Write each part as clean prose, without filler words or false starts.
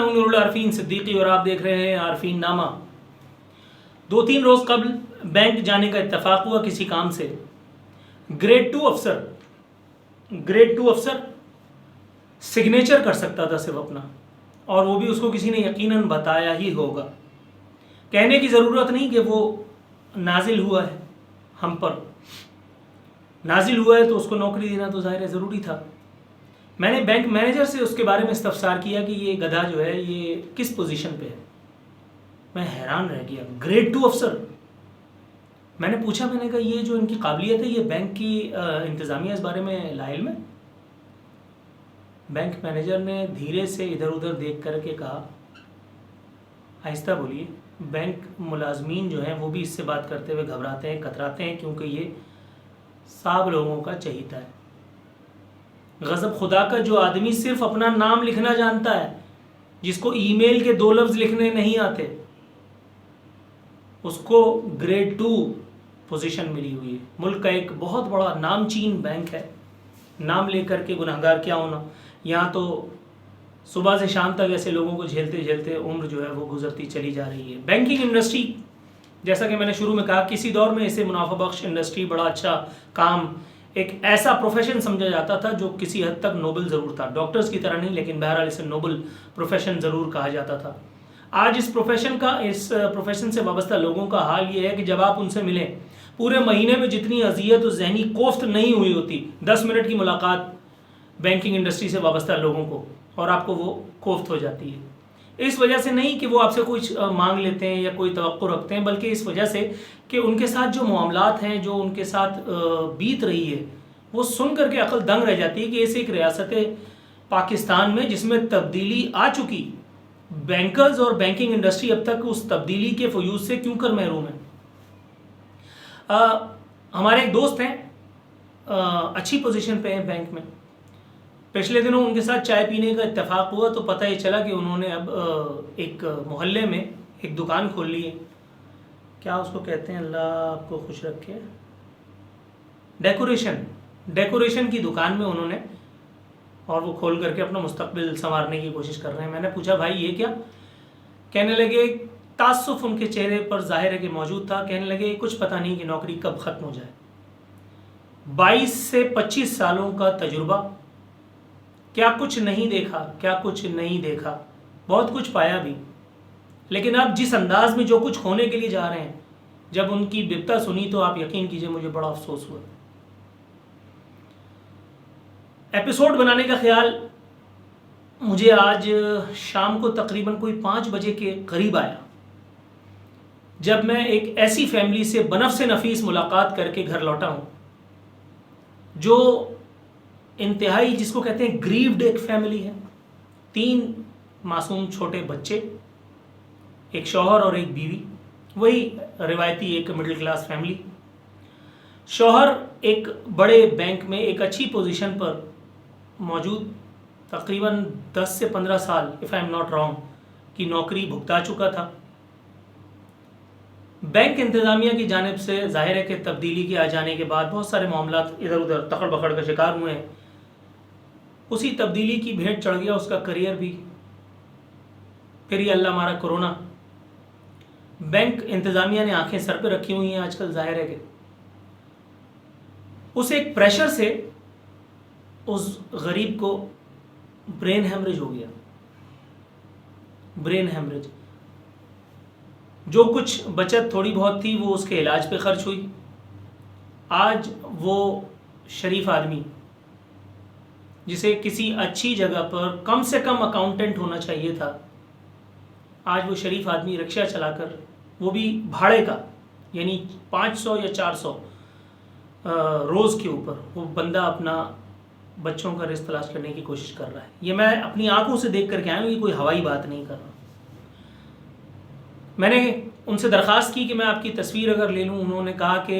ہوں نور العارفین صدیقی اور آپ دیکھ رہے ہیں عارفین نامہ۔ 2-3 روز قبل بینک جانے کا اتفاق ہوا کسی کام سے۔ گریڈ 2 افسر سگنیچر کر سکتا تھا صرف اپنا، اور وہ بھی اس کو کسی نے یقیناً بتایا ہی ہوگا۔ کہنے کی ضرورت نہیں کہ وہ نازل ہوا ہے ہم پر، نازل ہوا ہے تو اس کو نوکری دینا تو ظاہر ہے ضروری تھا۔ میں نے بینک مینیجر سے اس کے بارے میں استفسار کیا کہ یہ گدھا جو ہے یہ کس پوزیشن پہ ہے۔ میں حیران رہ گیا، گریڈ 2 افسر۔ میں نے پوچھا، میں نے کہا یہ جو ان کی قابلیت ہے یہ بینک کی انتظامیہ اس بارے میں لاعلم ہے؟ بینک مینیجر نے دھیرے سے ادھر ادھر دیکھ کر کے کہا، آہستہ بولیے۔ بینک ملازمین جو ہیں وہ بھی اس سے بات کرتے ہوئے گھبراتے ہیں، کتراتے ہیں، کیونکہ یہ صاحب لوگوں کا چہیتا ہے۔ غضب خدا کا جو آدمی صرف اپنا نام لکھنا جانتا ہے، جس کو ای میل کے 2 لفظ لکھنے نہیں آتے، اس کو گریڈ 2 پوزیشن ملی ہوئی ہے۔ ملک کا ایک بہت بڑا نامچین بینک ہے، نام لے کر کے گناہگار کیا ہونا۔ یہاں تو صبح سے شام تک ایسے لوگوں کو جھیلتے جھیلتے عمر جو ہے وہ گزرتی چلی جا رہی ہے۔ بینکنگ انڈسٹری، جیسا کہ میں نے شروع میں کہا، کسی دور میں اسے منافع بخش انڈسٹری، بڑا اچھا کام، ایک ایسا پروفیشن سمجھا جاتا تھا جو کسی حد تک نوبل ضرور تھا، ڈاکٹرز کی طرح نہیں، لیکن بہرحال اسے نوبل پروفیشن ضرور کہا جاتا تھا۔ آج اس پروفیشن سے وابستہ لوگوں کا حال یہ ہے کہ جب آپ ان سے ملیں، پورے مہینے میں جتنی اذیت و ذہنی کوفت نہیں ہوئی ہوتی، 10 منٹ کی ملاقات بینکنگ انڈسٹری سے وابستہ لوگوں کو، اور آپ کو وہ کوفت ہو جاتی ہے۔ اس وجہ سے نہیں کہ وہ آپ سے کچھ مانگ لیتے ہیں یا کوئی توقع رکھتے ہیں، بلکہ اس وجہ سے کہ ان کے ساتھ جو معاملات ہیں، جو ان کے ساتھ بیت رہی ہے، وہ سن کر کے عقل دنگ رہ جاتی ہے کہ اس ایک ریاست پاکستان میں جس میں تبدیلی آ چکی، بینکرز اور بینکنگ انڈسٹری اب تک اس تبدیلی کے فیوز سے کیوں کر محروم ہے۔ ہمارے ایک دوست ہیں، اچھی پوزیشن پہ ہیں بینک میں۔ پچھلے دنوں ان کے ساتھ چائے پینے کا اتفاق ہوا تو پتہ یہ چلا کہ انہوں نے اب ایک محلے میں ایک دکان کھول لی ہے۔ کیا اس کو کہتے ہیں، اللہ آپ کو خوش رکھے، ڈیکوریشن کی دکان میں انہوں نے، اور وہ کھول کر کے اپنا مستقبل سنوارنے کی کوشش کر رہے ہیں۔ میں نے پوچھا، بھائی یہ کیا؟ کہنے لگے، تعصب ان کے چہرے پر ظاہر ہے کہ موجود تھا، کہنے لگے کچھ پتہ نہیں کہ نوکری کب ختم ہو جائے۔ 22 سے 25 سالوں کا تجربہ، کیا کچھ نہیں دیکھا، بہت کچھ پایا بھی، لیکن اب جس انداز میں جو کچھ ہونے کے لیے جا رہے ہیں، جب ان کی بپتا سنی تو آپ یقین کیجئے مجھے بڑا افسوس ہوا۔ ایپیسوڈ بنانے کا خیال مجھے آج شام کو تقریباً کوئی 5 بجے کے قریب آیا، جب میں ایک ایسی فیملی سے بنفس نفیس ملاقات کر کے گھر لوٹا ہوں، جو انتہائی، جس کو کہتے ہیں گریوڈ ایک فیملی ہے۔ 3 معصوم چھوٹے بچے، ایک شوہر اور ایک بیوی، وہی روایتی ایک مڈل کلاس فیملی۔ شوہر ایک بڑے بینک میں ایک اچھی پوزیشن پر موجود، تقریباً 10 سے 15 سال if I am not wrong کی نوکری بھگتا چکا تھا۔ بینک انتظامیہ کی جانب سے ظاہر ہے کہ تبدیلی کے آ جانے کے بعد بہت سارے معاملات ادھر ادھر تکڑ بکڑ کا شکار ہوئے ہیں۔ اسی تبدیلی کی بھیٹ چڑھ گیا اس کا کریئر بھی۔ پھر یہ اللہ مارا کرونا۔ بینک انتظامیہ نے آنکھیں سر پہ رکھی ہوئی ہیں آج کل، ظاہر ہے کہ اس ایک پریشر سے اس غریب کو برین ہیمریج ہو گیا۔ برین ہیمریج، جو کچھ بچت تھوڑی بہت تھی وہ اس کے علاج پہ خرچ ہوئی۔ آج وہ شریف آدمی، جسے کسی اچھی جگہ پر کم سے کم اکاؤنٹنٹ ہونا چاہیے تھا، آج وہ شریف آدمی رکشہ چلا کر، وہ بھی بھاڑے کا، یعنی 500 یا 400 روز کے اوپر، وہ بندہ اپنا بچوں کا رزق تلاش کرنے کی کوشش کر رہا ہے۔ یہ میں اپنی آنکھوں سے دیکھ کر کے آیا ہوں، یہ کوئی ہوائی بات نہیں کر رہا۔ میں نے ان سے درخواست کی کہ میں آپ کی تصویر اگر لے لوں، انہوں نے کہا کہ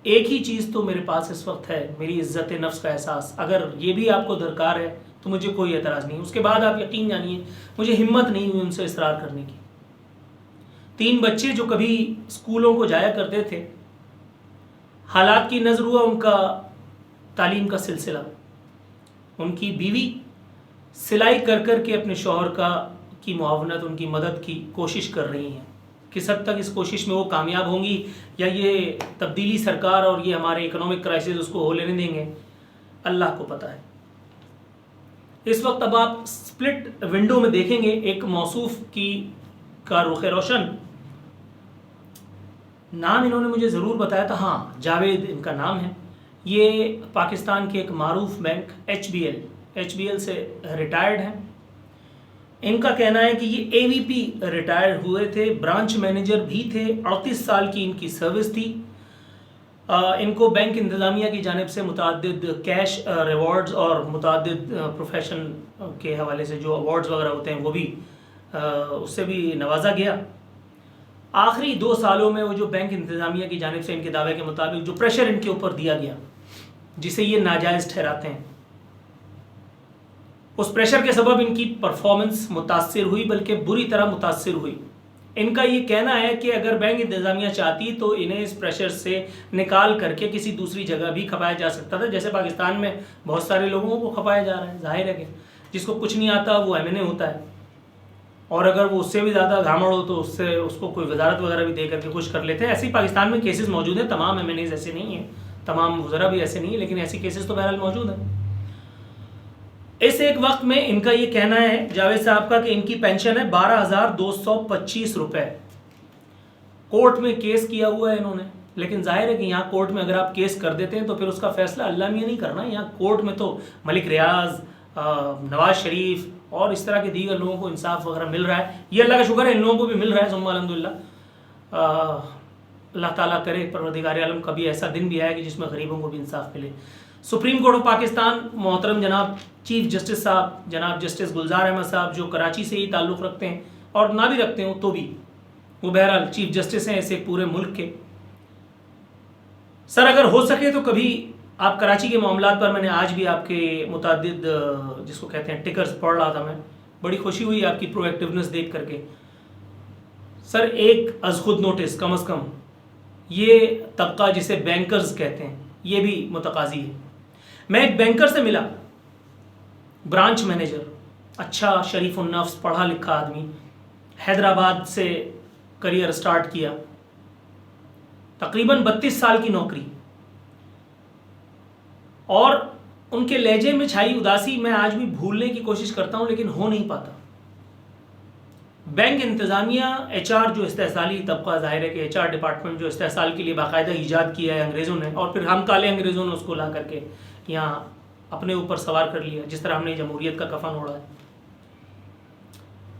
ایک ہی چیز تو میرے پاس اس وقت ہے، میری عزت نفس کا احساس، اگر یہ بھی آپ کو درکار ہے تو مجھے کوئی اعتراض نہیں۔ اس کے بعد آپ یقین جانیے مجھے ہمت نہیں ہوئی ان سے اصرار کرنے کی۔ 3 بچے جو کبھی اسکولوں کو جایا کرتے تھے، حالات کی نظر ہوا ان کا تعلیم کا سلسلہ۔ ان کی بیوی سلائی کر کر کے اپنے شوہر کی کی معاونت، ان کی مدد کی کوشش کر رہی ہیں. کس حد تک اس کوشش میں وہ کامیاب ہوں گی یا یہ تبدیلی سرکار اور یہ ہمارے اکنامک کرائسس اس کو ہو لینے دیں گے، اللہ کو پتہ ہے. اس وقت اب آپ سپلٹ ونڈو میں دیکھیں گے ایک موصوف کا رخ روشن. نام انہوں نے مجھے ضرور بتایا تھا، ہاں جاوید ان کا نام ہے. یہ پاکستان کے ایک معروف بینک ایچ بی ایل سے ریٹائرڈ ہیں. ان کا کہنا ہے کہ یہ اے وی پی ریٹائر ہوئے تھے، برانچ مینیجر بھی تھے، 38 سال کی ان کی سروس تھی. ان کو بینک انتظامیہ کی جانب سے متعدد کیش ریوارڈز اور متعدد پروفیشن کے حوالے سے جو ایوارڈز وغیرہ ہوتے ہیں وہ بھی اس سے بھی نوازا گیا. آخری 2 سالوں میں وہ جو بینک انتظامیہ کی جانب سے ان کے دعوے کے مطابق جو پریشر ان کے اوپر دیا گیا جسے یہ ناجائز ٹھہراتے ہیں، اس پریشر کے سبب ان کی پرفارمنس متاثر ہوئی، بلکہ بری طرح متاثر ہوئی. ان کا یہ کہنا ہے کہ اگر بینک انتظامیہ چاہتی تو انہیں اس پریشر سے نکال کر کے کسی دوسری جگہ بھی کھپایا جا سکتا تھا، جیسے پاکستان میں بہت سارے لوگوں کو کھپایا جا رہا ہے. ظاہر ہے کہ جس کو کچھ نہیں آتا وہ ایم این اے ہوتا ہے، اور اگر وہ اس سے بھی زیادہ گھامڑ ہو تو اس کو کوئی وزارت وغیرہ بھی دے کر کے خوش کر لیتے ہیں. ایسے ہی پاکستان میں کیسز موجود ہیں، تمام ایم این ایز ایسے نہیں ہیں، تمام وزراء بھی ایسے نہیں ہیں، لیکن ایسی کیسز تو بہرحال موجود ہیں. اس ایک وقت میں ان کا یہ کہنا ہے جاوید صاحب کا کہ ان کی پینشن ہے 12,225 روپے. کورٹ میں کیس کیا ہوا ہے انہوں نے، لیکن ظاہر ہے کہ یہاں کورٹ میں اگر آپ کیس کر دیتے ہیں تو پھر اس کا فیصلہ اللہ میاں نہیں کرنا. یہاں کورٹ میں تو ملک ریاض، نواز شریف اور اس طرح کے دیگر لوگوں کو انصاف وغیرہ مل رہا ہے. یہ اللہ کا شکر ہے ان لوگوں کو بھی مل رہا ہے، ثم الحمدللہ. اللہ تعالیٰ کرے پروردگار عالم کبھی ایسا دن بھی آئے کہ جس میں غریبوں کو بھی انصاف ملے. سپریم کورٹ آف پاکستان محترم جناب چیف جسٹس صاحب جناب جسٹس گلزار احمد صاحب جو کراچی سے ہی تعلق رکھتے ہیں اور نہ بھی رکھتے ہوں تو بھی وہ بہرحال چیف جسٹس ہیں ایسے پورے ملک کے. سر اگر ہو سکے تو کبھی آپ کراچی کے معاملات پر، میں نے آج بھی آپ کے متعدد جس کو کہتے ہیں ٹکرز پڑھ رہا تھا، میں بڑی خوشی ہوئی آپ کی پرو ایکٹیونیس دیکھ کر کے. سر ایک از خود نوٹس کم از کم یہ طبقہ جسے بینکرز کہتے ہیں یہ بھی متقاضی ہے. میں ایک بینکر سے ملا، برانچ مینیجر، اچھا شریف النفس پڑھا لکھا آدمی، حیدرآباد سے کریئر سٹارٹ کیا، تقریباً 32 سال کی نوکری، اور ان کے لہجے میں چھائی اداسی میں آج بھی بھولنے کی کوشش کرتا ہوں لیکن ہو نہیں پاتا. بینک انتظامیہ ایچ آر جو استحصالی طبقہ، ظاہر ہے کہ ایچ آر ڈپارٹمنٹ جو استحصال کے لیے باقاعدہ ایجاد کیا ہے انگریزوں نے، اور پھر ہم کالے انگریزوں نے اس کو لا کر کے یہاں اپنے اوپر سوار کر لیا، جس طرح ہم نے جمہوریت کا کفن اوڑھا ہے.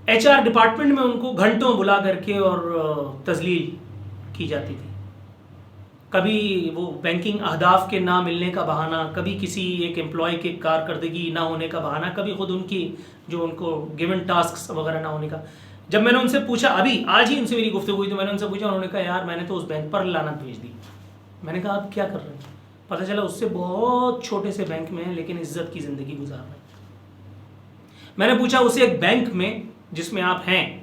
ایچ آر ڈپارٹمنٹ میں ان کو گھنٹوں بلا کر کے اور تذلیل کی جاتی تھی. کبھی وہ بینکنگ اہداف کے نہ ملنے کا بہانہ، کبھی کسی ایک امپلائی کے کارکردگی نہ ہونے کا بہانہ، کبھی خود ان کی جو ان کو گیون ٹاسکس وغیرہ نہ ہونے کا. جب میں نے ان سے پوچھا، ابھی آج ہی ان سے میری گفتگو ہوئی، تو میں نے ان سے پوچھا، انہوں نے کہا یار میں نے تو اس بینک پر لعنت بھیج دی. میں نے کہا آپ کیا کر رہے ہیں؟ پتہ چلا اس سے بہت چھوٹے سے بینک میں ہیں لیکن عزت کی زندگی گزار رہے ہیں. میں نے پوچھا اسے ایک بینک میں جس میں آپ ہیں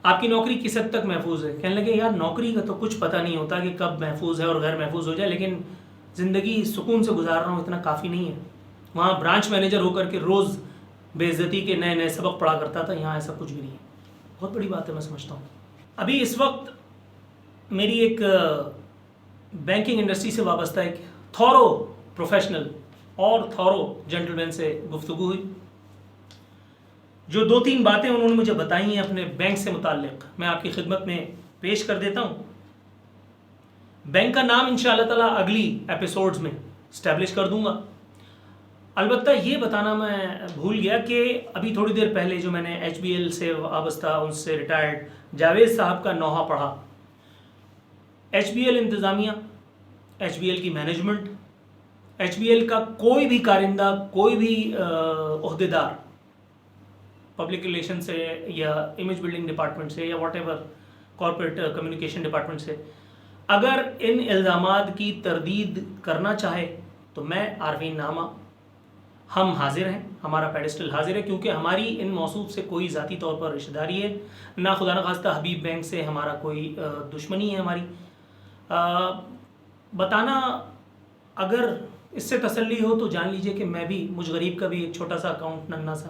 آپ کی نوکری کس حد تک محفوظ ہے؟ کہنے لگے یار نوکری کا تو کچھ پتہ نہیں ہوتا کہ کب محفوظ ہے اور غیر محفوظ ہو جائے، لیکن زندگی سکون سے گزار رہا ہوں اتنا کافی نہیں ہے. وہاں برانچ مینیجر ہو کر کے روز بے عزتی کے نئے نئے سبق پڑھا کرتا تھا، یہاں ایسا کچھ بھی نہیں ہے. بہت بڑی بات ہے، میں سمجھتا ہوں. ابھی اس وقت میری ایک بینکنگ انڈسٹری سے وابستہ ایک تھورو پروفیشنل اور تھورو جنٹلمین سے گفتگو ہوئی. جو 2-3 باتیں انہوں نے مجھے بتائی ہیں اپنے بینک سے متعلق، میں آپ کی خدمت میں پیش کر دیتا ہوں. بینک کا نام انشاءاللہ تعالیٰ اگلی ایپیسوڈز میں اسٹیبلش کر دوں گا. البتہ یہ بتانا میں بھول گیا کہ ابھی تھوڑی دیر پہلے جو میں نے ایچ بی ایل سے وابستہ ان سے ریٹائرڈ جاوید صاحب کا نوحہ پڑھا. ایچ بی ایل انتظامیہ، ایچ بی ایل کی مینجمنٹ، ایچ بی ایل کا کوئی بھی کارندہ، کوئی بھی عہدیدار پبلک ریلیشن سے یا امیج بلڈنگ ڈپارٹمنٹ سے یا what ever corporate communication department سے اگر ان الزامات کی تردید کرنا چاہے تو میں عارفین نامہ، ہم حاضر ہیں، ہمارا پیڈسٹل حاضر ہے، کیونکہ ہماری ان موصوف سے کوئی ذاتی طور پر رشتہ داری ہے نہ، خدا نخواستہ حبیب بینک سے ہمارا کوئی دشمنی ہے. ہماری بتانا اگر اس سے تسلی ہو تو جان لیجئے کہ میں بھی، مجھ غریب کا بھی ایک چھوٹا سا اکاؤنٹ ننھا سا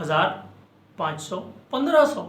1000, 500, 1500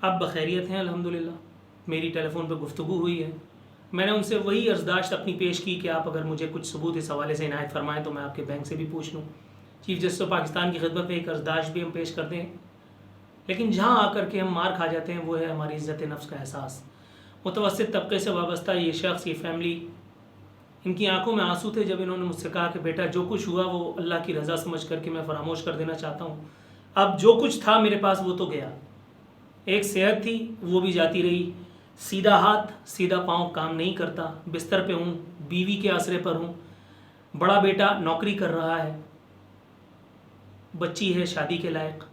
اب بخیریت ہیں الحمدللہ. میری ٹیلی فون پہ گفتگو ہوئی ہے. میں نے ان سے وہی عرضداشت اپنی پیش کی کہ آپ اگر مجھے کچھ ثبوت اس حوالے سے عنایت فرمائیں تو میں آپ کے بینک سے بھی پوچھ لوں. چیف جسٹس آف پاکستان کی خدمت میں ایک عرضداشت بھی ہم پیش کرتے ہیں. لیکن جہاں آ کر کے ہم مار کھا جاتے ہیں وہ ہے ہماری عزت نفس کا احساس. متوسط طبقے سے وابستہ یہ شخص، یہ فیملی، ان کی آنکھوں میں آنسو تھے جب انہوں نے مجھ سے کہا کہ بیٹا جو کچھ ہوا وہ اللہ کی رضا سمجھ کر کے میں فراموش کر دینا چاہتا ہوں. اب جو کچھ تھا میرے پاس وہ تو گیا. ایک صحت تھی وہ بھی جاتی رہی. سیدھا ہاتھ سیدھا پاؤں کام نہیں کرتا. بستر پہ ہوں، بیوی کے آسرے پر ہوں. بڑا بیٹا نوکری کر رہا ہے، بچی ہے شادی کے لائق.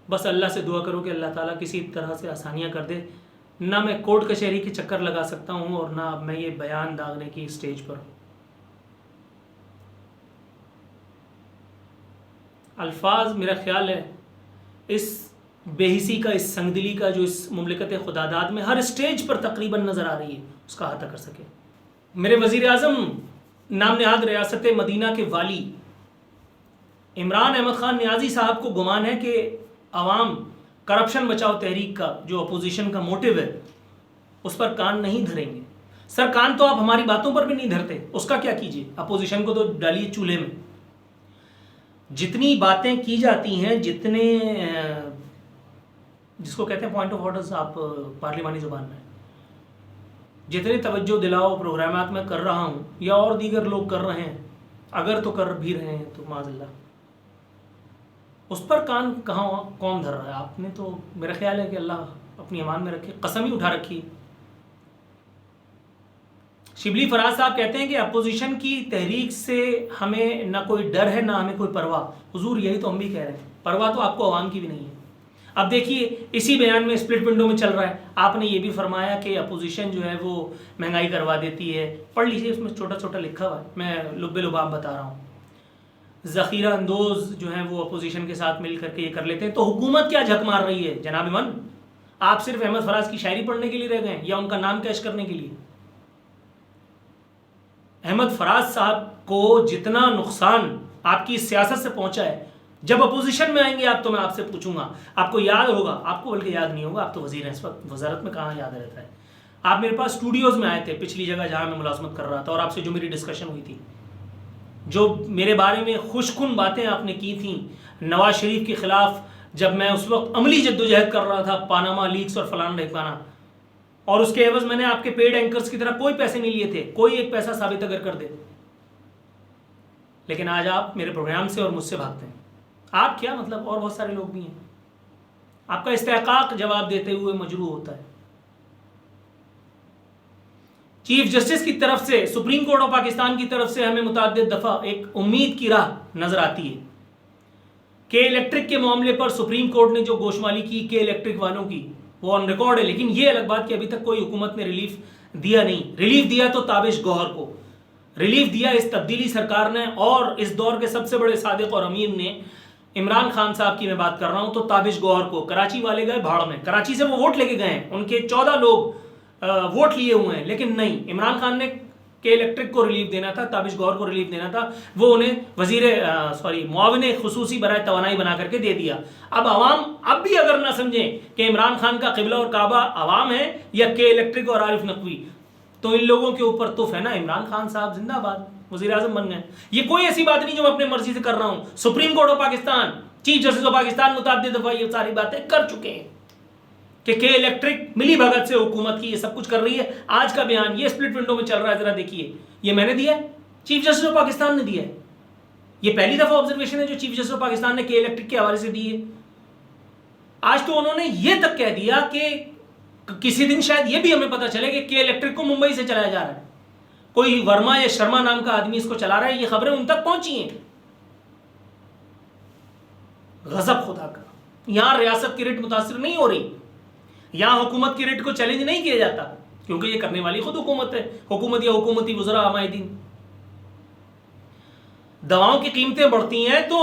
بس اللہ سے دعا کرو کہ اللہ تعالیٰ کسی طرح سے آسانیاں کر دے. نہ میں کورٹ کچہری کے چکر لگا سکتا ہوں اور نہ اب میں یہ بیان داغنے کی اسٹیج پر ہوں. الفاظ میرا خیال ہے اس بے حسی کا، اس سنگدلی کا جو اس مملکت خداداد میں ہر اسٹیج پر تقریباً نظر آ رہی ہے، اس کا احاطہ کر سکے. میرے وزیر اعظم نام نہاد ریاست مدینہ کے والی عمران احمد خان نیازی صاحب کو گمان ہے کہ عوام کرپشن بچاؤ تحریک کا جو اپوزیشن کا موٹیو ہے اس پر کان نہیں دھریں گے. سر کان تو آپ ہماری باتوں پر بھی نہیں دھرتے، اس کا کیا کیجیے؟ اپوزیشن کو تو ڈالیے چولہے میں. جتنی باتیں کی جاتی ہیں، جتنے جس کو کہتے ہیں پوائنٹ آف آرڈرز آپ پارلیمانی زبان میں، جتنے توجہ دلاؤ پروگرامات میں کر رہا ہوں یا اور دیگر لوگ کر رہے ہیں، اگر تو کر بھی رہے ہیں تو معاذ اللہ، اس پر کان کہاں کون دھر رہا ہے؟ آپ نے تو میرا خیال ہے کہ اللہ اپنی امان میں رکھے، قسم ہی اٹھا رکھی. شبلی فراز صاحب کہتے ہیں کہ اپوزیشن کی تحریک سے ہمیں نہ کوئی ڈر ہے نہ ہمیں کوئی پرواہ. حضور یہی تو ہم بھی کہہ رہے ہیں، پرواہ تو آپ کو عوام کی بھی نہیں ہے. اب دیکھیے اسی بیان میں اسپلٹ ونڈو میں چل رہا ہے. آپ نے یہ بھی فرمایا کہ اپوزیشن جو ہے وہ مہنگائی کروا دیتی ہے. پڑھ لیجیے، اس میں چھوٹا چھوٹا لکھا ہوا ہے، میں لب لباب بتا رہا ہوں. ذخیرہ اندوز جو ہیں وہ اپوزیشن کے ساتھ مل کر کے یہ کر لیتے ہیں. تو حکومت کیا جھک مار رہی ہے جناب ایمن؟ آپ صرف احمد فراز کی شاعری پڑھنے کے لیے رہ گئے یا ان کا نام کیش کرنے کے لیے؟ احمد فراز صاحب کو جتنا نقصان آپ کی سیاست سے پہنچا ہے، جب اپوزیشن میں آئیں گے آپ تو میں آپ سے پوچھوں گا. آپ کو یاد ہوگا، آپ کو بلکہ یاد نہیں ہوگا، آپ تو وزیر ہیں اس وقت، وزارت میں کہاں یاد رہتا ہے. آپ میرے پاس اسٹوڈیوز میں آئے تھے، پچھلی جگہ جہاں میں ملازمت کر رہا تھا، اور آپ سے جو میری ڈسکشن ہوئی تھی، جو میرے بارے میں خوش کن باتیں آپ نے کی تھیں نواز شریف کے خلاف، جب میں اس وقت عملی جدوجہد کر رہا تھا پاناما لیکس اور فلانا ڈھمکانا، اور اس کے عوض میں نے آپ کے پیڈ اینکرز کی طرح کوئی پیسے نہیں لیے تھے، کوئی ایک پیسہ ثابت اگر کر دے. لیکن آج آپ میرے پروگرام سے اور مجھ سے بھاگتے ہیں. آپ کیا مطلب، اور بہت سارے لوگ بھی ہیں. آپ کا استحقاق جواب دیتے ہوئے مجروح ہوتا ہے. چیف جسٹس کی طرف سے، سپریم کورٹ آف پاکستان کی طرف سے ہمیں متعدد دفعہ ایک امید کی راہ نظر آتی ہے کہ الیکٹرک کے معاملے پر سپریم کورٹ نے جو گوشمالی کی کہ الیکٹرک والوں کی، وہ آن ریکارڈ ہے. لیکن یہ الگ بات کہ ابھی تک کوئی حکومت نے ریلیف دیا نہیں. ریلیف دیا تو تابش گوہر کو، ریلیف دیا اس تبدیلی سرکار نے، اور اس دور کے سب سے بڑے صادق اور امین نے، عمران خان صاحب کی میں بات کر رہا ہوں، تو تابش گوہر کو. کراچی والے گئے بھاڑ میں، کراچی سے وہ ووٹ لے کے گئے ہیں، ان کے 14 لوگ ووٹ لیے ہوئے ہیں، لیکن نہیں، عمران خان نے کہ الیکٹرک کو ریلیف دینا تھا، تابش گوہر کو ریلیف دینا تھا، وہ انہیں معاون خصوصی برائے توانائی بنا کر کے دے دیا. اب عوام اب بھی اگر نہ سمجھیں کہ عمران خان کا قبلہ اور کعبہ عوام ہے یا کہ الیکٹرک اور عارف نقوی، تو ان لوگوں کے اوپر تف ہے نا. عمران خان صاحب زندہ باد، وزیر اعظم بن گئے. یہ کوئی ایسی بات نہیں جو میں اپنے مرضی سے کر رہا ہوں. Supreme court of Pakistan, chief justice of Pakistan متعدد دفعہ یہ ساری باتیں کر چکے ہیں کہ الیکٹرک ملی بھگت سے حکومت کی یہ سب کچھ کر رہی ہے. آج کا بیان یہ اسپلٹ ونڈو میں چل رہا ہے، ذرا دیکھیے. یہ میں نے دیا ہے، چیف جسٹس آف پاکستان نے دیا ہے. یہ پہلی دفعہ آبزرویشن ہے جو چیف جسٹس آف پاکستان نے کہ الیکٹرک کے حوالے سے دی ہے. آج تو انہوں نے یہ تک کہہ دیا کہ کسی دن شاید یہ بھی ہمیں پتہ چلے کہ الیکٹرک کو ممبئی سے چلایا جا رہا ہے، کوئی ورما یا شرما نام کا آدمی اس کو چلا رہا ہے. یہ خبریں ان تک پہنچی ہیں. غضب خدا کا. یہاں ریاست کی ریٹ متاثر نہیں ہو رہی، یہاں حکومت کی ریٹ کو چیلنج نہیں کیا جاتا، کیونکہ یہ کرنے والی خود حکومت ہے، حکومت یا حکومتی وزراء عمائدین. دواؤں کی قیمتیں بڑھتی ہیں تو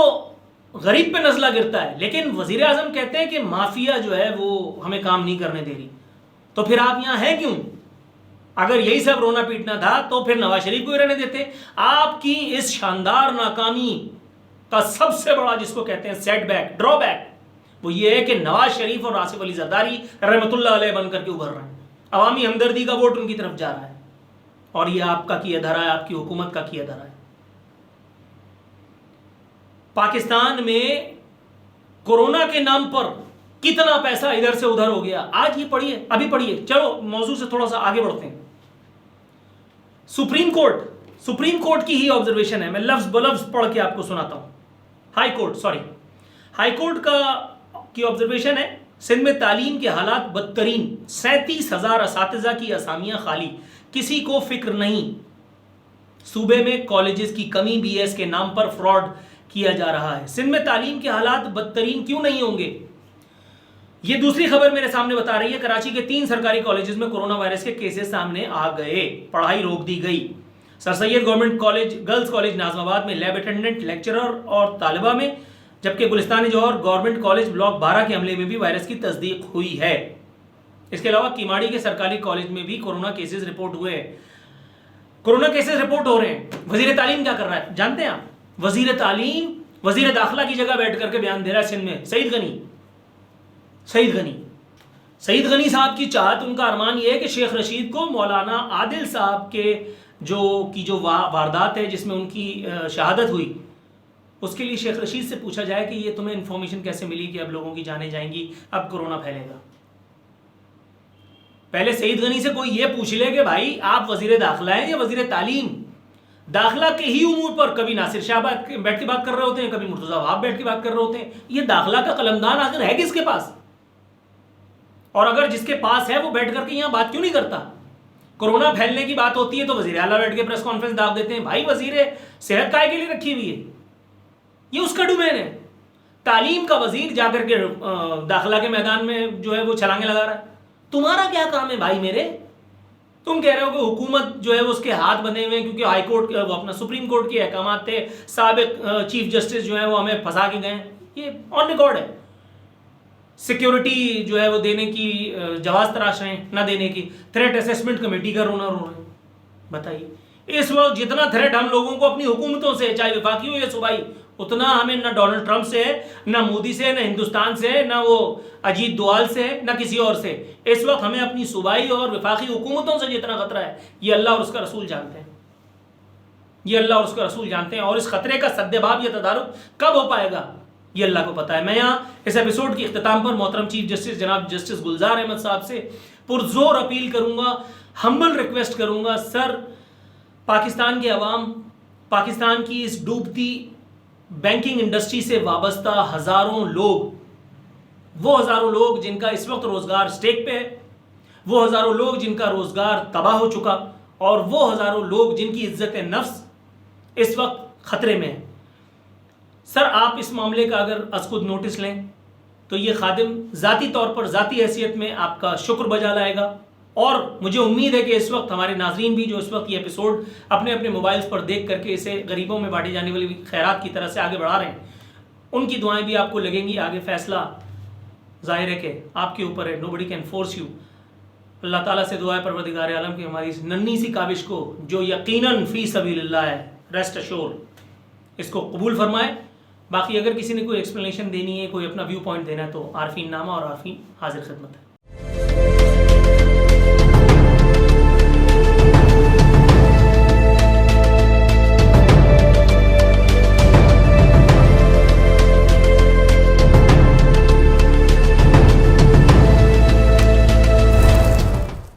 غریب پہ نزلہ گرتا ہے، لیکن وزیر اعظم کہتے ہیں کہ مافیا جو ہے وہ ہمیں کام نہیں کرنے دے رہی. تو پھر آپ یہاں ہیں کیوں؟ اگر یہی سب رونا پیٹنا تھا تو پھر نواز شریف کو ہی رہنے دیتے. آپ کی اس شاندار ناکامی کا سب سے بڑا، جس کو کہتے ہیں سیٹ بیک، ڈرا بیک، وہ یہ ہے کہ نواز شریف اور آصف علی زرداری رحمۃ اللہ علیہ بن کر کے ابھر رہے ہیں، عوامی ہمدردی کا ووٹ ان کی طرف جا رہا ہے، اور یہ آپ کا کیا دھرا ہے، آپ کی حکومت کا کیا دھرا ہے۔ پاکستان میں کورونا کے نام پر کتنا پیسہ ادھر سے ادھر ہو گیا، آج یہ پڑھیے، ابھی پڑھیے، چلو موضوع سے تھوڑا سا آگے بڑھتے ہیں۔ سپریم کورٹ کی ہی آبزرویشن ہے، میں لفظ بلفظ پڑھ کے آپ کو سناتا ہوں۔ ہائی کورٹ کی آبزرویشن ہے، سندھ میں تعلیم کے حالات بدترین، 37,000 اساتذہ کی اسامیاں خالی، کسی کو فکر نہیں، صوبے میں کالجز کی کمی، بی ایس کے نام پر فراڈ کیا جا رہا ہے۔ سندھ میں تعلیم کے حالات بدترین کیوں نہیں ہوں گے؟ یہ دوسری خبر میرے سامنے بتا رہی ہے، کراچی کے 3 سرکاری کالجز میں کورونا وائرس کے کیسز سامنے آ گئے، پڑھائی روک دی گئی۔ سر سید گورنمنٹ کالج، گرلز کالج ناظم آباد میں لیب اٹینڈنٹ، لیکچرر اور طالبہ میں، جبکہ گلستان جوہر گورنمنٹ کالج بلاک 12 کے عملے میں بھی وائرس کی تصدیق ہوئی ہے۔ اس کے علاوہ کیماڑی کے سرکاری کالج میں بھی کورونا کیسز رپورٹ ہوئے ہیں، کورونا کیسز رپورٹ ہو رہے ہیں۔ وزیر تعلیم کیا کر رہا ہے جانتے ہیں آپ؟ وزیر تعلیم وزیر داخلہ کی جگہ بیٹھ کر کے بیان دے رہا ہے سندھ میں، سعید غنی صاحب کی چاہت، ان کا ارمان یہ ہے کہ شیخ رشید کو مولانا عادل صاحب کے جو واردات ہے جس میں ان کی شہادت ہوئی، اس کے لیے شیخ رشید سے پوچھا جائے کہ یہ تمہیں انفارمیشن کیسے ملی کہ اب لوگوں کی جانیں جائیں گی، اب کورونا پھیلے گا۔ پہلے سعید غنی سے کوئی یہ پوچھ لے کہ بھائی آپ وزیر داخلہ ہیں یا وزیر تعلیم؟ داخلہ کے ہی امور پر کبھی ناصر شاہ بیٹھ کے بات کر رہے ہوتے ہیں، کبھی مرتضیٰ وہاب بیٹھ کے بات کر رہے ہوتے ہیں۔ یہ داخلہ کا قلمدان آخر ہے کس کے پاس؟ اور اگر جس کے پاس ہے وہ بیٹھ کر کے یہاں بات کیوں نہیں کرتا؟ کورونا پھیلنے کی بات ہوتی ہے تو وزیر اعلیٰ بیٹھ کے پریس کانفرنس داغ دیتے ہیں، بھائی وزیر صحت کائے کے لیے رکھی ہوئی ہے، یہ اس کا ڈومین ہے۔ تعلیم کا وزیر جا کر کے داخلہ کے میدان میں جو ہے وہ چھلانگیں لگا رہا ہے، تمہارا کیا کام ہے بھائی میرے؟ تم کہہ رہے ہو کہ حکومت جو ہے اس کے ہاتھ بندھے ہوئے ہیں کیونکہ ہائی کورٹ وہ اپنا سپریم کورٹ کے احکامات تھے، سابق چیف جسٹس جو ہیں وہ ہمیں پھنسا کے گئے، یہ آن ریکارڈ ہے۔ سیکیورٹی جو ہے وہ دینے کی جواز تراش رہے ہیں، نہ دینے کی، تھریٹ اسیسمنٹ کمیٹی کا رونا رو رہے ہیں۔ بتائیے اس وقت جتنا تھریٹ ہم لوگوں کو اپنی حکومتوں سے، چاہے وفاقی ہو یا صوبائی، اتنا ہمیں نہ ڈونلڈ ٹرمپ سے ہے، نہ مودی سے، نہ ہندوستان سے، نہ وہ اجیت دوال سے، نہ کسی اور سے۔ اس وقت ہمیں اپنی صوبائی اور وفاقی حکومتوں سے جتنا خطرہ ہے، یہ اللہ اور اس کا رسول جانتے ہیں، یہ اللہ اور اس کا رسول جانتے ہیں، اور اس خطرے کا سدباب یا تدارک کب ہو پائے گا یہ اللہ کو پتہ ہے۔ میں یہاں اس ایپیسوڈ کی اختتام پر محترم چیف جسٹس جناب جسٹس گلزار احمد صاحب سے پرزور اپیل کروں گا، ہمبل ریکویسٹ کروں گا، سر پاکستان کے عوام، پاکستان کی اس ڈوبتی بینکنگ انڈسٹری سے وابستہ ہزاروں لوگ، وہ ہزاروں لوگ جن کا اس وقت روزگار سٹیک پہ ہے، وہ ہزاروں لوگ جن کا روزگار تباہ ہو چکا، اور وہ ہزاروں لوگ جن کی عزت نفس اس وقت خطرے میں ہے، سر آپ اس معاملے کا اگر از خود نوٹس لیں تو یہ خادم ذاتی طور پر، ذاتی حیثیت میں آپ کا شکر بجا لائے گا، اور مجھے امید ہے کہ اس وقت ہمارے ناظرین بھی جو اس وقت یہ ایپیسوڈ اپنے اپنے موبائلز پر دیکھ کر کے اسے غریبوں میں بانٹی جانے والی خیرات کی طرح سے آگے بڑھا رہے ہیں، ان کی دعائیں بھی آپ کو لگیں گی۔ آگے فیصلہ ظاہر ہے کہ آپ کے اوپر ہے، nobody can force you۔ اللہ تعالیٰ سے دعا ہے پروردگار عالم کی ہماری اس ننھی سی کاوش کو جو یقیناً فی سبیل اللہ ہے، ریسٹ اشور، اس کو قبول فرمائے۔ باقی اگر کسی نے کوئی ایکسپلینیشن دینی ہے، کوئی اپنا ویو پوائنٹ دینا ہے تو عارفین نامہ اور عارفین حاضر خدمت ہے۔